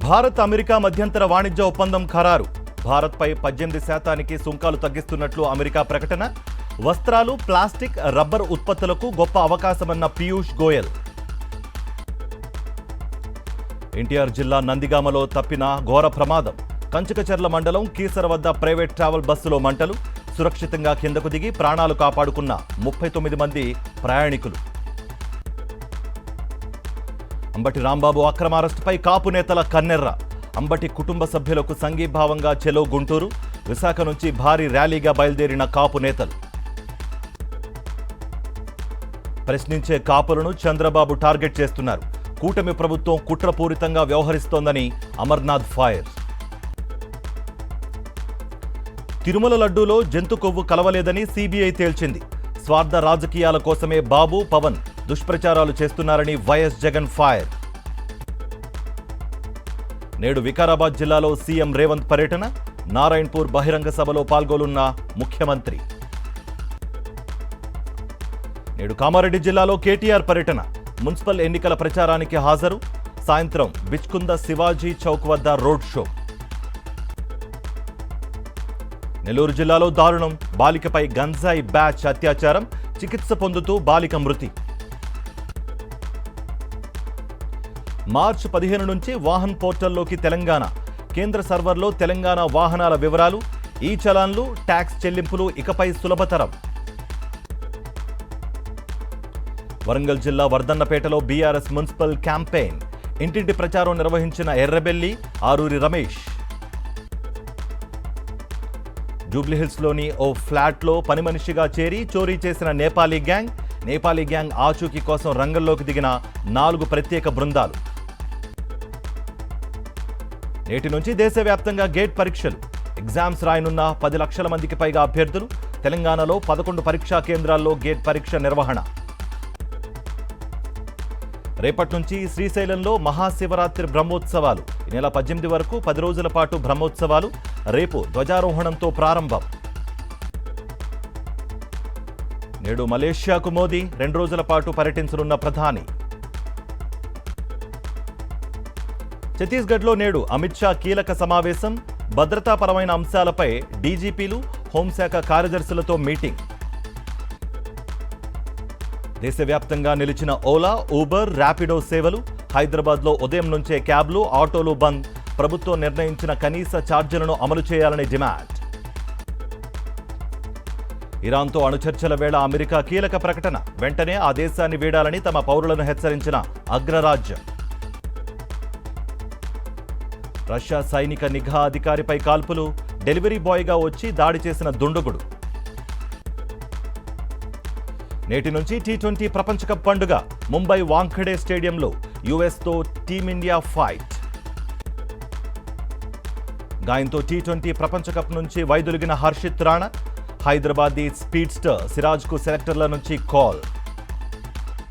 Bharat America మధ్యంతర వాణిజ్య ఒప్పందం ఖరారు. భారత్పై 18% సుంకాలు తగ్గిస్తున్నట్లు అమెరికా ప్రకటన. వస్త్రాలు, ప్లాస్టిక్, రబ్బర్ ఉత్పత్తులకు గొప్ప అవకాశమన్న పీయూష్ గోయల్. ఎన్టీఆర్ జిల్లా నందిగామలో తప్పిన ఘోర ప్రమాదం. కంచుకచర్ల మండలం కీసర వద్ద ప్రైవేట్ ట్రావెల్ బస్సులో మంటలు. సురక్షితంగా కిందకు దిగి ప్రాణాలు కాపాడుకున్న 39 మంది ప్రయాణికులు. అంబటి రాంబాబు అక్రమ అరెస్టుపై కాపు నేతల కన్నెర్ర. అంబటి కుటుంబ సభ్యులకు సంఘీభావంగా చెలో గుంటూరు. విశాఖ నుంచి భారీ ర్యాలీగా బయలుదేరిన కాపు నేతలు. ప్రశ్నించే కాపులను చంద్రబాబు టార్గెట్ చేస్తున్నారు. కూటమి ప్రభుత్వం కుట్రపూరితంగా వ్యవహరిస్తోందని అమర్నాథ్ ఫైర్. తిరుమల లడ్డూలో జంతు కొవ్వు కలవలేదని సీబీఐ తేల్చింది. స్వార్థ రాజకీయాల కోసమే బాబు, పవన్ దుష్ప్రచారాలు చేస్తున్నారని వైఎస్ జగన్ ఫైర్. నేడు వికారాబాద్ జిల్లాలో సీఎం రేవంత్ పర్యటన. నారాయణపూర్ బహిరంగ సభలో పాల్గొనున్న ముఖ్యమంత్రి. నేడు కామారెడ్డి జిల్లాలో కేటీఆర్ పర్యటన. మున్సిపల్ ఎన్నికల ప్రచారానికి హాజరు. సాయంత్రం బిచ్కుంద శివాజీ చౌక్ వద్ద రోడ్ షో. నెల్లూరు జిల్లాలో దారుణం. బాలికపై గంజాయి బ్యాచ్ అత్యాచారం. చికిత్స పొందుతూ బాలిక మృతి. మార్చి 15 నుంచి వాహన్ పోర్టల్లోకి తెలంగాణ. కేంద్ర సర్వర్లో తెలంగాణ వాహనాల వివరాలు, ఈ చలాన్లు, ట్యాక్స్ చెల్లింపులు ఇకపై సులభతరం. వరంగల్ జిల్లా వర్ధన్నపేటలో బీఆర్ఎస్ మున్సిపల్ క్యాంపెయిన్. ఇంటింటి ప్రచారం నిర్వహించిన ఎర్రబెల్లి, ఆరూరి రమేష్. జూబ్లీహిల్స్లోని ఓ ఫ్లాట్లో పని మనిషిగా చేరి చోరీ చేసిన నేపాలీ గ్యాంగ్ ఆచూకీ కోసం రంగంలోకి దిగిన 4 ప్రత్యేక బృందాలు. నేటి నుంచి దేశవ్యాప్తంగా గేట్ పరీక్షలు. ఎగ్జామ్స్ రాయనున్న 10 లక్షల మందికి పైగా అభ్యర్థులు. తెలంగాణలో 11 పరీక్షా కేంద్రాల్లో గేట్ పరీక్ష నిర్వహణ. రేపటి నుంచి శ్రీశైలంలో మహాశివరాత్రి బ్రహ్మోత్సవాలు. ఈ నెల 18 వరకు 10 రోజుల పాటు బ్రహ్మోత్సవాలు. రేపు ధ్వజారోహణంతో ప్రారంభం. నేడు మలేషియాకు మోదీ. 2 రోజుల పాటు పర్యటించనున్న ప్రధాని. ఛత్తీస్గఢ్లో నేడు అమిత్ షా కీలక సమావేశం. భద్రతాపరమైన అంశాలపై డీజీపీలు, హోంశాఖ కార్యదర్శులతో మీటింగ్. దేశవ్యాప్తంగా నిలిచిన ఓలా, ఊబర్, ర్యాపిడో సేవలు. హైదరాబాద్లో ఉదయం నుంచే క్యాబ్లు, ఆటోలు బంద్. ప్రభుత్వం నిర్ణయించిన కనీస ఛార్జీలను అమలు చేయాలని డిమాండ్. ఇరాన్తో అణుచర్చల వేళ అమెరికా కీలక ప్రకటన. వెంటనే ఆ దేశాన్ని వీడాలని తమ పౌరులను హెచ్చరించిన అగ్రరాజ్యం. రష్యా సైనిక నిఘా అధికారిపై కాల్పులు. డెలివరీ బాయ్గా వచ్చి దాడి చేసిన దుండగుడు. నేటి నుంచి టీ20 ప్రపంచ కప్ పండుగ. ముంబై వాంఖడే స్టేడియంలో యుఎస్తో టీమిండియా ఫైట్. గాయంతో టీ20 ప్రపంచ కప్ నుంచి వైదొలిగిన హర్షిత్ రాణా. హైదరాబాదీ స్పీడ్స్టర్ సిరాజ్కు సెలెక్టర్ల నుంచి కాల్.